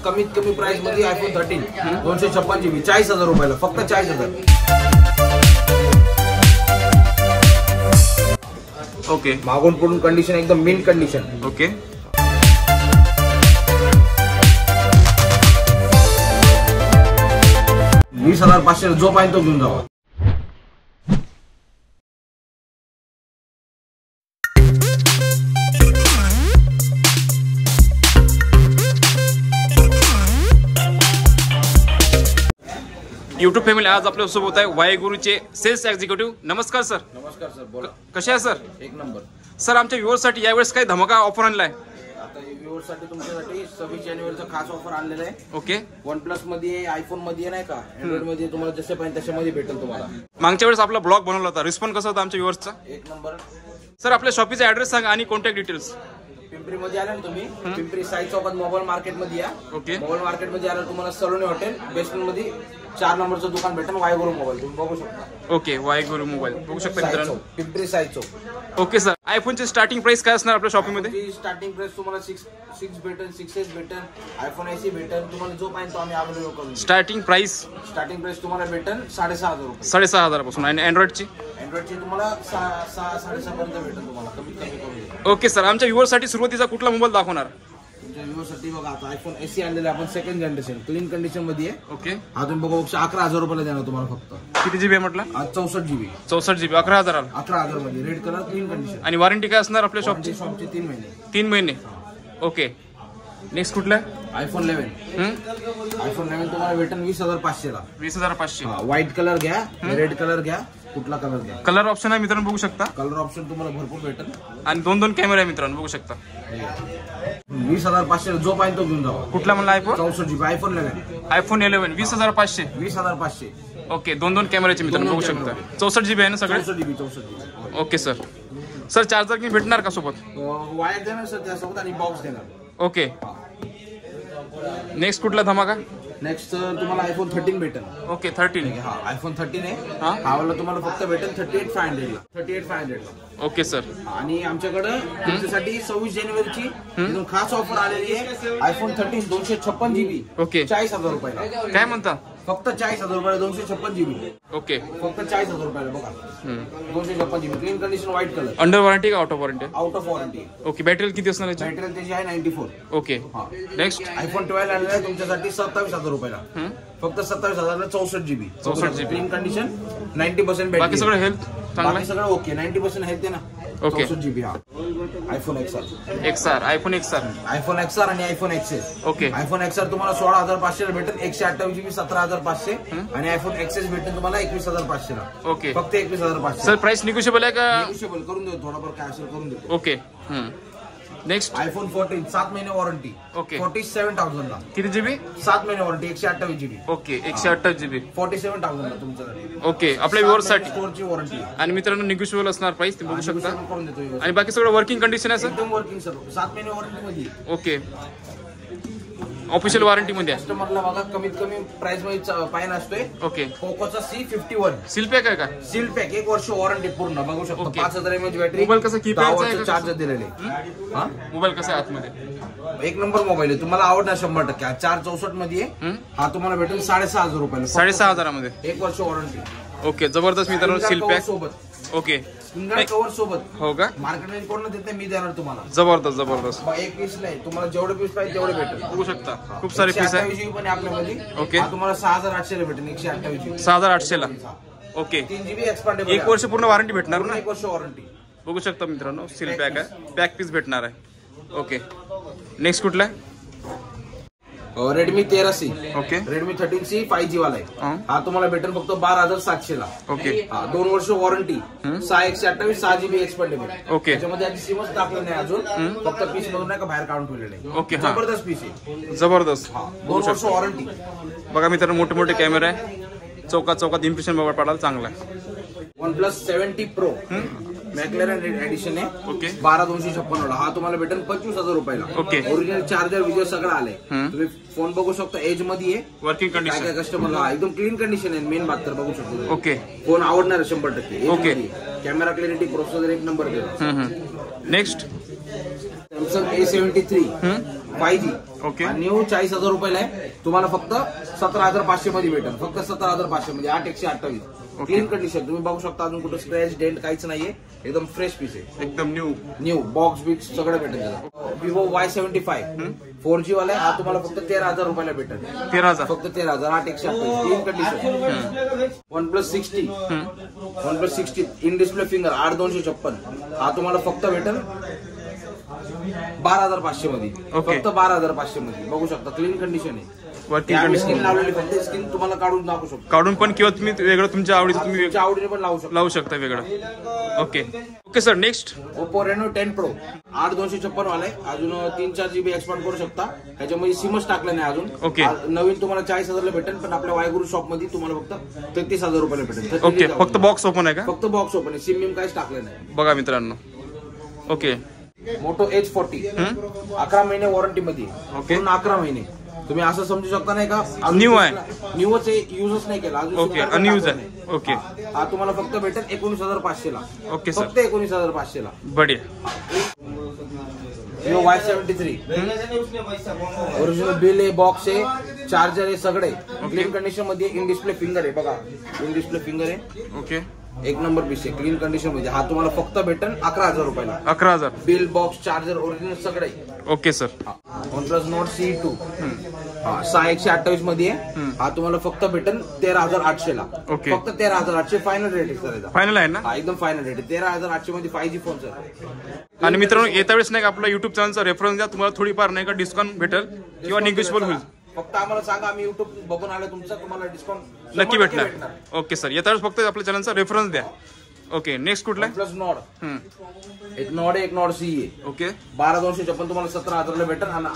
कमीत कमी प्राइस मध्ये आयफोन 13 256 GB 40,000 रुपयाला, फक्त 40,000. ओके. मागून पुढून कंडिशन एकदम मिंट कंडिशन. ओके. 20,500 जो पाहिजे तो घेऊन जावा. यूट्यूब फॅमिली, आज आपल्या सोबत आहे वायगुरूचे सेल्स एक्झिक्युटिव्ह. नमस्कार सर. नमस्कार सर, बोला. कसे आहे सर? एक नंबर. सर, आमच्या व्ह्युअर्ससाठी यावेळेस काही धमाका ऑफर आणलाय? आता व्ह्युअर्ससाठी तुमच्यासाठी 26 जानेवारीचा खास ऑफर आणलेला आहे. ओके. OnePlus मध्ये, आयफोन मध्ये नाही का, अँड्रॉइड मध्ये तुम्हाला जसे पाहिजे तशामध्ये भेटेल तुम्हाला. मागच्या वेळेस आपला ब्लॉग बनवला होता, रिस्पॉन्स कसा होता आमच्या व्ह्युअर्सचा? एक नंबर. सर, आपल्या शॉपीचा ऍड्रेस सांगा आणि कॉन्टॅक्ट डिटेल्स. पिंपरी मध्ये आले ना तुम्ही, पिंपरी साई चौकात मोबाईल मार्केट मध्ये या. ओके. मोबाईल मार्केट मध्ये आल्यावर तुम्हाला सलोनी हॉटेल बेसमेंट मध्ये 4 नंबरचं दुकान भेटेल, वायगुरू मोबाईल, तुम्ही बघू शकता. ओके, वायगुरू मोबाईल बघू शकता मित्रांनो, पिंपरी साई चौक. Okay sir. आयफोनची स्टार्टिंग प्राइस काय असणार आपल्या शॉपीमध्ये? स्टार्टिंग प्राइस तुम्हाला 6 भेटेल, 6s भेटेल, आयफोन SE भेटेल, तुम्हाला जो पाहिजे तो आम्ही अवेलेबल करू. स्टार्टिंग प्राइस तुम्हाला भेटेल 6,500 रुपये. 6,500 पासून. आणि अँड्रॉइडची? अँड्रॉइडची तुम्हाला 6-6.5 पर्यंत भेटेल, तुम्हाला कमीत कमी करून. Okay sir. आमच्या व्ह्युअर्ससाठी सुरुवातीचा कुठला मोबाईल दाखवणार? तुमच्या व्ह्युअर्ससाठी बघा, आता आयफोन SE आणलेला आपण सेकंड जनरेशन, क्लीन कंडिशन मध्ये आहे. ओके. हा तुम्ही बघा, 11,000 रुपयाला देणार तुम्हाला फक्त. किती GB आहे म्हटलं? 64 GB. 64 GB 11,000. 11,000 मध्ये रेड कलर, क्लीन कंडिशन. आणि वॉरंटी काय असणार आपल्या शॉपची? 3 महिने. 3 महिने. ओके. नेक्स्ट कुठला आहे? आयफोन 11. आयफोन 11 तुम्हाला भेटेल 20,500 ला. 20,500. व्हाईट कलर घ्या, रेड कलर घ्या, कुठला कलर घ्या. कलर ऑप्शन आहे मित्रांनो, बघू शकता. कलर ऑप्शन तुम्हाला भरपूर भेटेल. आणि 2 कॅमेरे आहे मित्रांनो, बघू शकता. 20,500 जो पाहिजे तो घेऊन जावा. कुठला म्हणला? IPhone 64 GB. IPhone 11. IPhone 11 20,500. 20,500. Okay. 2 कॅमेऱ्याचे मित्रांनो, बघू शकता. 64 GB आहे ना सगळे? 64 GB. Okay sir. Sir, charger की भेटणार का सोबत? वायर देणार सर त्यासोबत आणि बॉक्स देणार. ओके. नेक्स्ट कुठला धमाका? नेक्स्ट तुम्हाला आयफोन 13 भेटेल. ओके. 13. हा आयफोन 13 आहे. हा वाला तुम्हाला फक्त भेटेल 38,500 ला. 38,500 ला. Okay sir. आणि आमच्याकडे तुमच्यासाठी 26 जानेवारीची एकदम खास ऑफर आलेली आहे. IPhone 13 256 GB. ओके. 40,000 रुपयाला. काय म्हणता? फक्त 40,000 रुपयाला 256 GB. ओके. फक्त 40,000 रुपयाला बघा. 256 GB clean condition, white colour. Under warranty का out of warranty? Out of warranty. Okay. Battery किती असणार याची? बॅटरी त्याची आहे 94. ओके. नेक्स्ट आयफोन 12 आणलेला आहे तुमच्यासाठी 27,000 रुपयाला. फक्त 27,000 ला 64 GB. 64 GB clean condition, 90% battery. बाकी सगळं हेल्थ चांगलं आहे? सगळं ओके. 90% हेल्थ आहे ना. ओके. 64 GB. हा iPhone XR. IPhone XR. IPhone XR आणि iPhone XS. Okay. IPhone XR तुम्हाला 16,500 भेटेल, 128 GB 17,500. आणि आयफोन XS भेटेल तुम्हाला 21,500 ला. ओके. फक्त 21,500. सर, प्राइस निगोशिएबल आहे का? निगोशिएबल करून देऊ, थोडाफार काय असेल करून देतो. ओके. नेक्स्ट आयफोन 14 7 महिने वॉरंटी. ओके. 47,000 ला. किती GB? 7 महिने वॉरंटी, 128 GB. ओके. 128 GB. 47,000 ला तुमच्यासाठी. ओके. आपल्या व्ह्युअर्ससाठी स्टोअरची वॉरंटी. आणि मित्रांनो, निगोशिएबल असणार प्राइस, ते बघू शकता. करून देतो. आणि बाकी सगळं वर्किंग कंडिशन आहे सर? एकदम वर्किंग सर. 7 महिने वॉरंटी मध्ये. ओके. ऑफिशियल वॉरंटी मध्ये आहे. कस्टमरला बघा कमीत कमी प्राइस मध्ये पाय नसतोय. ओके. पोकोचा C51 सील पॅक आहे का? सील पॅक, 1 वर्ष वॉरंटी पूर्ण, बघू शकतो. 5,000 mAh बॅटरी. मोबाईल कसा कीपॅडचा आहे का? चार्जर दिलेले. हा मोबाईल कसा आहे आतमध्ये? एक नंबर मोबाईल आहे, तुम्हाला आवडणार 100%. 464 मध्ये आहे. हा तुम्हाला भेटेल 6,500 रुपयाला. 6,500 मध्ये. 1 वर्ष वॉरंटी. ओके. जबरदस्त मित्रांनो, सील पॅक सोबत. ओके. कव्हर सोबत. हो का? मार्केटमध्ये कोण देत नाही, मी देणार तुम्हाला. जबरदस्त. एक पीस नाही, तुम्हाला जेवढे पीस पाहिजे तेवढे भेटेल. बघू शकता, खूप सारे पीस आहे. 128 GB पण आपल्यामध्ये. ओके. तुम्हाला 6,800 ला भेटेल. 128 GB. 6,800 ला. ओके. 3 GB expandable. 1 वर्ष पूर्ण वॉरंटी भेटणार ना? 1 वर्ष वॉरंटी. बघू शकता मित्रांनो, सील पॅक आहे, पॅक पीस भेटणार आहे. ओके. नेक्स्ट कुठला आहे? Redmi 13C. Okay. Redmi 13C 5G वाला आहे. हा तुम्हाला भेटेल फक्त 12,700 ला. ओके. 2 वर्ष वॉरंटी. 6/128 6 GB expendable. ओके. त्याच्यामध्ये आधी सिमच टाकलं नाही अजून, फक्त पीस मधून नाही का बाहेर काढून ठेवलेलं आहे. ओके. जबरदस्त पीस आहे. जबरदस्त. 2 वर्ष वॉरंटी. बघा मित्रांनो, मोठे मोठे कॅमेरे आहे, चौकात इम्प्रेशन बघा पडायला चांगला आहे. OnePlus 70 Pro मॅक्लेरन एडिशन आहे. ओके. 12,256 ला. हा तुम्हाला भेटेल 25,000 रुपयाला. ओके. ओरिजिनल चार्जर व्हिडिओ सगळं आलंय. तुम्ही फोन बघू शकता, एज मध्ये आहे. Working condition. काय कस्टमरला एकदम क्लीन कंडिशन आहे. मेन बात तर बघू शकतो. ओके. फोन आवडणार आहे 100%. ओके. कॅमेरा क्लॅरिटी, प्रोसेसर एक number. Next Samsung A73 5G okay. आणि न्यू 40,000 रुपयाला आहे. तुम्हाला फक्त 17,500 मध्ये भेटेल. फक्त 17,500 मध्ये 8,128. क्लीन कंडिशन तुम्ही बघू शकता. अजून कुठं स्क्रॅच डेंट काहीच नाहीये. एकदम फ्रेश पीस आहे. एकदम न्यू बॉक्स बिक्स सगळं भेटेल त्याला. विवो Y75 4G वाला आहे. हा तुम्हाला फक्त 13,000 रुपयाला भेटेल. 13,000 फक्त 13,000 8,128. Clean condition. OnePlus 60 in display finger 8,256. हा तुम्हाला फक्त भेटेल 12,500 मध्ये. ओके. फक्त 12,500 मध्ये बघू शकता. क्लीन कंडिशन आहे. वर्किंग स्किन कंडिशन लावलेली फक्त स्किन तुम्हाला काढून दाखवू शकतो. काढून पण किंवा तुम्ही वेगळं तुमच्या आवडीचं तुम्ही तुमच्या आवडीने पण लावू शकता. लावू शकता वेगळं. Okay sir. Next Oppo Reno 10 Pro 8,256 वाला आहे. अजून 3-4 GB एक्सपांड करू शकता. त्याच्यामध्ये सिमच टाकलं नाही अजून. ओके. नवीन तुम्हाला 40,000 ला भेटेल. पण आपल्या वायगुरु शॉप मध्ये तुम्हाला फक्त 33,000 रुपयाला भेटेल. ओके. फक्त बॉक्स ओपन आहे का? फक्त बॉक्स ओपन आहे. सिम काहीच टाकलं नाही. बघा मित्रांनो. ओके. मोटो H40 11 महिने वॉरंटी मध्ये. ओके. 11 महिने तुम्ही असं समजू शकता नाही का? न्यू आहे. न्यूच आहे. युजच नाही केला अजून. ओके. अनयूज आहे. ओके. हा तुम्हाला फक्त भेटेल 19,500 ला. Okay sir. फक्त 19,500 ला. बढिया. विवो Y73 ओरिजिनल बिल आहे. बॉक्स आहे. चार्जर आहे. सगळे क्लीन कंडिशन मध्ये. इन डिस्प्ले फिंगर आहे. बघा इन डिस्प्ले फिंगर आहे. ओके. एक नंबर पीस आहे. क्लीन कंडिशन मध्ये. हा तुम्हाला फक्त भेटेल 11,000 रुपयाला. 11,000. बिल बॉक्स चार्जर ओरिजिनल सगळे. Okay sir. OnePlus Nord CE2 6,128 मध्ये आहे. हा तुम्हाला फक्त भेटेल 13,800 ला. ओके. फक्त 13,800 फायनल रेट आहे सर. फायनल आहे ना? हा एकदम फायनल रेट आहे. 13,800 मध्ये 5G फोन सर. आणि मित्रांनो येत्या वेळेस नाही का आपला युट्यूब चॅनलचा रेफरन्स द्या. तुम्हाला थोडीफार नाही का डिस्काउंट भेटेल किंवा निगेशिएबल होईल. फक्त आम्हाला सांगा. आम्ही युट्यूब बघून आलो तुमचा. तुम्हाला डिस्काउंट नक्की भेटणार. Okay sir. येत्या वेळेस फक्त आपल्या चॅनलचा रेफरन्स द्या. ओके. नेक्स्ट कुठला आहे? OnePlus Nord. एक नॉड आहे. एक नॉड CE आहे. ओके. 12,256 तुम्हाला 17,000 ला भेटेल. आणि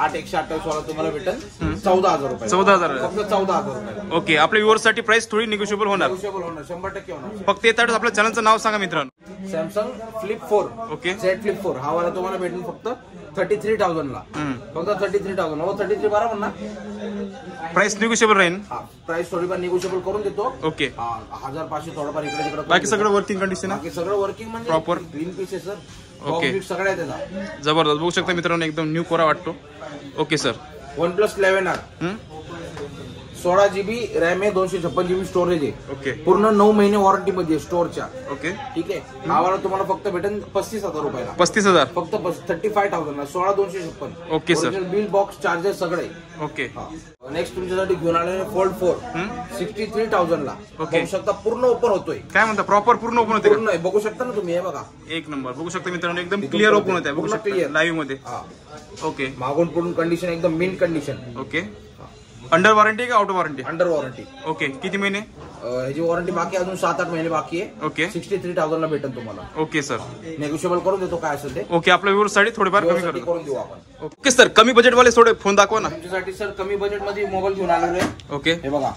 8,128 वाला तुम्हाला भेटेल 14,000 रुपये. 14,000. फक्त 14,000 रुपये. ओके. आपल्या व्ह्युअर्स साठी प्राइस थोडी निगोशिएबल होणार. नेगोशिएबल होणार. 100% होणार. फक्त येत्या वेळेस आपल्या चॅनलचं नाव सांगा मित्रांनो. Samsung Flip 4 okay. Z Flip 4 हा वाला तुम्हाला भेटेल फक्त 33,000 ला. फक्त 33,000. हो 33 बरोबर ना? प्राइस निगोशिएबल राहील. प्राइस थोडीफार निगोशिएबल करून देतो. ओके. 1,500 थोडंफार इकडे तिकडे. बाकी सगळं वर्किंग कंडिशन आहे. बाकी सगळं वर्किंग म्हणजे Proper. ग्रीन पीस आहे सर. ओके. सगळं आहे त्याचा. जबरदस्त. बघू शकता मित्रांनो एकदम न्यू कोरा वाटतो. Okay sir. OnePlus 11R 16 GB RAM आहे. 256 GB स्टोरेज आहे. ओके. पूर्ण 9 महिने वॉरंटी मध्ये स्टोअरच्या. ओके. ठीक आहे. हा वाला तुम्हाला फक्त भेटेल 35,000 रुपयाला. 35,000. फक्त 35,000 ला. 16,256. Okay sir. Bill box charger सगळे. ओके. नेक्स्ट तुमच्यासाठी घेऊन आलेले फोल्ड 4 63,000 ला. ओके. बघू शकता पूर्ण ओपन होतोय. काय म्हणता? प्रॉपर पूर्ण ओपन होते पूर्ण आहे. बघू शकता ना तुम्ही. हे बघा एक नंबर. बघू शकता मित्रांनो एकदम क्लिअर ओपन होत आहे. बघू पूर्ण शकता clear. लाईव्ह मध्ये. हा. ओके. मागून पूर्ण कंडिशन एकदम मिन कंडिशन. ओके. अंडर वॉरंटी का out warranty? Under warranty. Okay. किती महिने? ह्याची वॉरंटी बाकी अजून 7-8 महिने बाकी आहे. ओके. 63,000 ला भेटेल तुम्हाला. Okay sir. नेगोशिएबल करून देतो काय असेल ते. ओके. आपल्या व्ह्युअर्स साठी थोडेफार कमी व्यवस्थित करतो. करून देऊ आपण. Okay sir. कमी बजेट वाले थोडे फोन दाखवा ना. तुमच्यासाठी सर कमी बजेट मध्ये मोबाईल घेऊन आलेलो आहे. ओके. हे बघा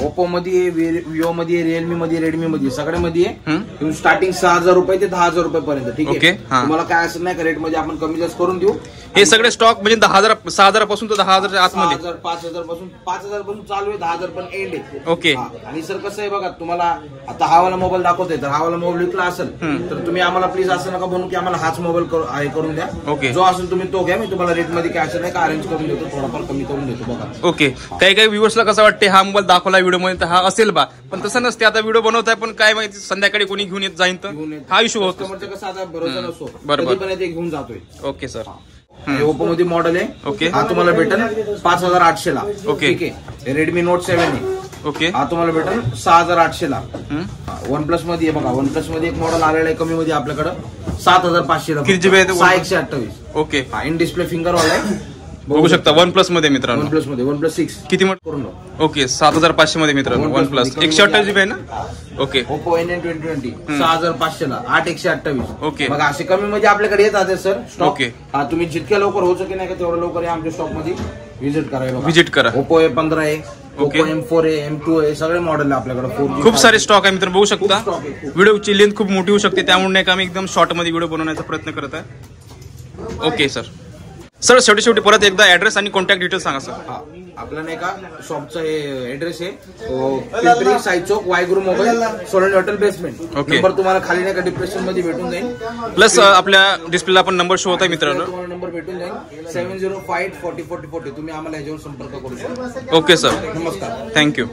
ओप्पो मध्ये, विवो मध्ये, रिअलमी मध्ये, रेडमी मध्ये सगळ्या मध्ये आहे. स्टार्टिंग 6,000 रुपये ते 10,000 रुपये पर्यंत. ठीक ओके. आहे. तुम्हाला काय असेल नाही का रेट मध्ये आपण कमी जास्त करून देऊ. हे सगळे स्टॉक म्हणजे 6,000 पासून तर 10,000 आतमध्ये. 6,000 5,000 पासून चालू आहे. 10,000 पण एंड आहे. ओके. आणि सर कसं आहे बघा तुम्हाला आता हा वाला मोबाईल दाखवतोय. तर हा वाला मोबाईल विकला असेल तर तुम्ही आम्हाला प्लीज असं नका बनवू की आम्हाला हाच मोबाईल करून द्या. ओके. जो असेल तुम्ही तो घ्या. मी तुम्हाला रेट मध्ये काय असेल नाही का अरेंज करून देतो. थोडाफार कमी करून देतो. बघा. ओके. काही व्ह्युअर्सला कसं वाटते हा मोबाईल दाखवला व्हिडिओ मध्ये तर हा असेल बा, पण तसं नसते. आता व्हिडिओ बनवताय पण काय माहिती संध्याकाळी कोणी घेऊन येत जाईन तर हा इश्यू होतो. कस्टमरचा कसा आता भरोसा नसतो. बरोबर. कधी पण ते घेऊन जातोय. Okay sir. ओप्पो मध्ये मॉडेल आहे. ओके. हा तुम्हाला भेटेल 5,800 ला. ओके. ठीक आहे. रेडमी नोट 7 आहे. ओके. हा तुम्हाला भेटेल 6,800 ला. OnePlus मध्ये बघा OnePlus मध्ये एक मॉडेल आलेलं आहे कमी मध्ये आपल्याकडे 7,500 ला. किती GB आहे? 6,128. ओके. हा इन डिस्प्ले फिंगर वाला आहे. बघू शकता OnePlus मध्ये मित्रांनो. OnePlus मध्ये OnePlus 6 किती करून ओके 7,500 मध्ये मित्रांनो OnePlus 128 GB आहे ना. ओके. ओप्पो N20 6,500 ला 8,128. ओके. बघा असे कमी मध्ये आपल्याकडे येतात सर स्टॉक. ओके. हा तुम्ही जितक्या लवकर होऊ शकेल नाही का तेवढं लवकर या आमच्या स्टॉक मध्ये व्हिजिट करा. व्हिजिट करा. ओप्पो A15 आहे. ओके. ओप्पो M4 आहे. M2 आहे. सगळे मॉडेल आहे आपल्याकडे. 4G खूप सारे स्टॉक आहे मित्रांनो. बघू शकता stock आहे, खूप. व्हिडिओची लेंथ खूप मोठी होऊ शकते त्यामुळे नाही का आम्ही एकदम शॉर्ट मध्ये व्हिडिओ बनवण्याचा प्रयत्न करत आहे. Okay sir. सर शेवटी परत एकदा ऍड्रेस आणि कॉन्टॅक्ट डिटेल्स सांगा सर. हा, आपला नाही का शॉपचा हे ऍड्रेस आहे Pimpri Sai Chowk Waheguru mobile Solanki hotel basement. Okay. Number तुम्हाला खाली नाही का डिप्रेशन मध्ये भेटून जाईल. प्लस आपल्या डिस्प्लेला पण नंबर शो होत आहे मित्रांनो. तुम्हाला नंबर भेटून जाईल 7058404040. तुम्ही आम्हाला याच्यावर संपर्क करू शकता. ओके सर, नमस्कार, थँक्यू.